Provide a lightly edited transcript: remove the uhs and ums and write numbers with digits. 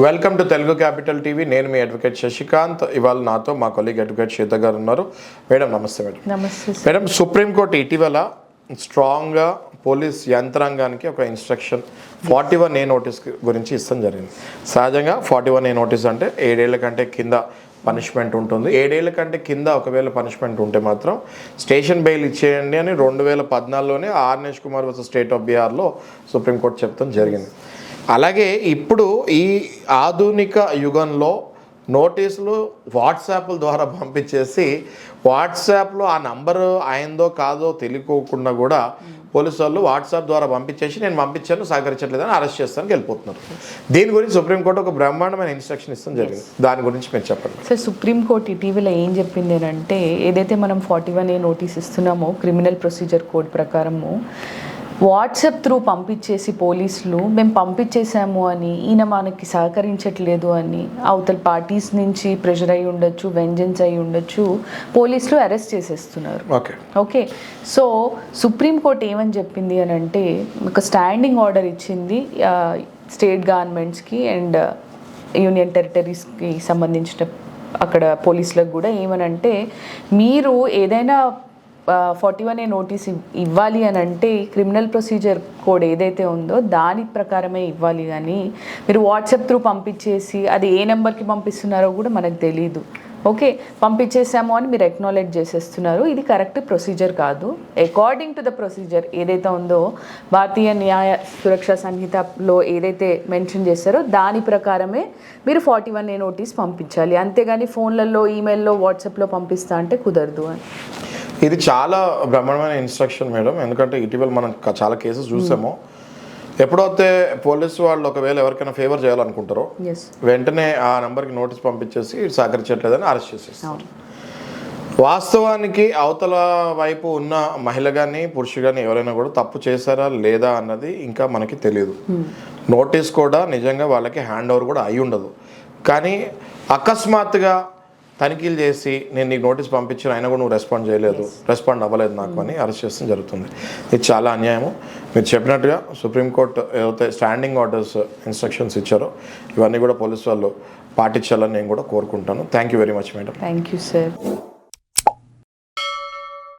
Welcome to Telugu capital TV. నేను మీ advocate Sasikanth. ఇవాళ నాతో మా కొలీగ్ అడ్వకేట్ శ్వేత గారు ఉన్నారు. మేడం నమస్తే. మేడం నమస్తే. మేడం, సుప్రీంకోర్టు ఇటీవల స్ట్రాంగ్గా పోలీస్ యంత్రాంగానికి ఒక ఇన్స్ట్రక్షన్ 41A నోటీస్ గురించి ఇస్తాం జరిగింది. సహజంగా 41A నోటీస్ అంటే 7 ఏళ్ల కంటే కింద పనిష్మెంట్ ఉంటుంది. 7 ఏళ్ల కంటే కింద ఒకవేళ పనిష్మెంట్ ఉంటే మాత్రం స్టేషన్ బెయిల్ ఇచ్చేయండి అని 2014లోనే Arnesh Kumar versus state of బీహార్లో సుప్రీంకోర్టు చెప్తాం జరిగింది. అలాగే ఇప్పుడు ఈ ఆధునిక యుగంలో నోటీసులు వాట్సాప్ల ద్వారా పంపించేసి వాట్సాప్లో ఆ నంబరు అయిందో కాదో తెలియకోకుండా కూడా పోలీసు వాళ్ళు వాట్సాప్ ద్వారా పంపించేసి నేను పంపించాను సహకరించట్లేదని అరెస్ట్ చేస్తానికి వెళ్ళిపోతున్నారు. దీని గురించి సుప్రీంకోర్టు ఒక బ్రహ్మాండమైన ఇన్స్ట్రక్షన్ ఇస్తాం జరిగింది. దాని గురించి మీరు చెప్పండి సార్. సుప్రీంకోర్టు ఇటీవల ఏం చెప్పింది అంటే, ఏదైతే మనం 41A నోటీస్ ఇస్తున్నామో క్రిమినల్ ప్రొసీజర్ కోడ్ ప్రకారము వాట్సాప్ త్రూ పంపించేసి పోలీసులు మేము పంపించేసాము అని, ఈయన మనకి సహకరించట్లేదు అని అవతల పార్టీస్ నుంచి ప్రెషర్ అయి ఉండొచ్చు, వెంజెన్స్ అయి ఉండొచ్చు, పోలీసులు అరెస్ట్ చేసేస్తున్నారు. ఓకే, సో సుప్రీంకోర్టు ఏమని చెప్పింది అని అంటే, ఒక స్టాండింగ్ ఆర్డర్ ఇచ్చింది స్టేట్ గవర్నమెంట్స్కి అండ్ యూనియన్ టెరిటరీస్కి సంబంధించిన అక్కడ పోలీసులకు కూడా. ఏమనంటే, మీరు ఏదైనా 41A నోటీస్ ఇవ్వాలి అని అంటే క్రిమినల్ ప్రొసీజర్ కోడ్ ఏదైతే ఉందో దాని ప్రకారమే ఇవ్వాలి, కానీ మీరు వాట్సాప్ త్రూ పంపించేసి అది ఏ నెంబర్కి పంపిస్తున్నారో కూడా మనకు తెలీదు. ఓకే, పంపించేసాము అని మీరు ఎక్నాలెడ్జ్ చేసేస్తున్నారు. ఇది కరెక్ట్ ప్రొసీజర్ కాదు. అకార్డింగ్ టు ద ప్రొసీజర్ ఏదైతే ఉందో భారతీయ న్యాయ సురక్షా సంహితలో ఏదైతే మెన్షన్ చేస్తారో దాని ప్రకారమే మీరు 41A నోటీస్ పంపించాలి. అంతేగాని ఫోన్లలో, ఈమెయిల్లో, వాట్సాప్లో పంపిస్తా అంటే కుదరదు అని. ఇది చాలా బ్రహ్మాండమైన ఇన్స్ట్రక్షన్ మేడం. ఎందుకంటే ఇటీవల మనం చాలా కేసెస్ చూసాము. ఎప్పుడైతే పోలీసు వాళ్ళు ఒకవేళ ఎవరికైనా ఫేవర్ చేయాలనుకుంటారో వెంటనే ఆ నెంబర్కి నోటీస్ పంపించేసి సహకరించట్లేదని అరెస్ట్ చేసేస్తారు. వాస్తవానికి అవతల వైపు ఉన్న మహిళ కానీ పురుషు కానీ ఎవరైనా కూడా తప్పు చేశారా లేదా అన్నది ఇంకా మనకి తెలియదు. నోటీస్ కూడా నిజంగా వాళ్ళకి హ్యాండ్ ఓవర్ కూడా అయి ఉండదు. కానీ అకస్మాత్తుగా తనిఖీలు చేసి నేను నీకు నోటీస్ పంపించిన అయినా కూడా నువ్వు రెస్పాండ్ అవ్వలేదు నాకు అని అరెస్ట్ చేస్తాం జరుగుతుంది. ఇది చాలా అన్యాయము. మీరు చెప్పినట్టుగా సుప్రీంకోర్టు ఏదైతే స్టాండింగ్ ఆర్డర్స్ ఇన్స్ట్రక్షన్స్ ఇచ్చారో ఇవన్నీ కూడా పోలీసు వాళ్ళు పాటించాలని నేను కూడా కోరుకుంటాను. Thank you very much madam. Thank you sir.